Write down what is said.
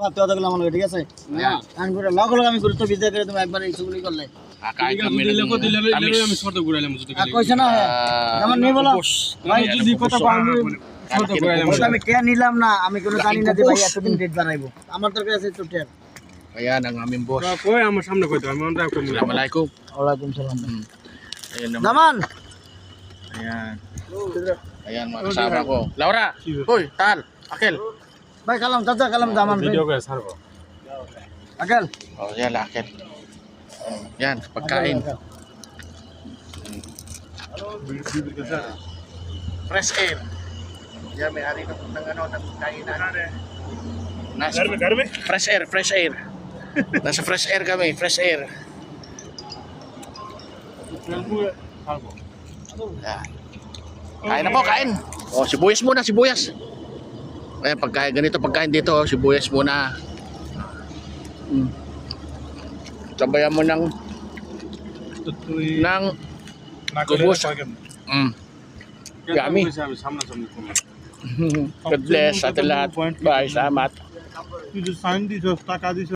ভাবতে কথা বললাম আমার ঠিক আছে কান করে লগ লগ আমি গুরুত্ব বিদ্যা করে তুমি একবার এই ছবিগুলি করলে কাই কামে দিলে আমি শর্ট ঘুরাইলাম যদি কইছ না যেমন নেই বলো ভাই যদি কথা পারলে শর্ট ঘুরাইলাম আমি টিয়া নিলাম না আমি কোনো জানি না যে ভাই এতদিন ডেট বাড়াইবো আমার দরকার আছে একটু টিয়া ayan ang aming boss কই আমার সামনে কইতো আমি অন রাখো আসসালামু ওয়ালাইকুম সালাম ayan naman জামান ayan ayan mga kasama ko Laura hoy Tal Akel ভাই কালাম চাচা কালাম জামান video ko sarko আকেল oh yan Akel yan pagkain fresh air yan may hari ng ano ng kainan Nasa fresh air nasa fresh air kami fresh air yan. Kain na po, kain. Oh, sibuyas muna, sibuyas. Eh, pagkain ganito, pagkain dito, sibuyas muna. Sabayan mo ng kubos. Yummy. God bless sa ating lahat. Bye, salamat.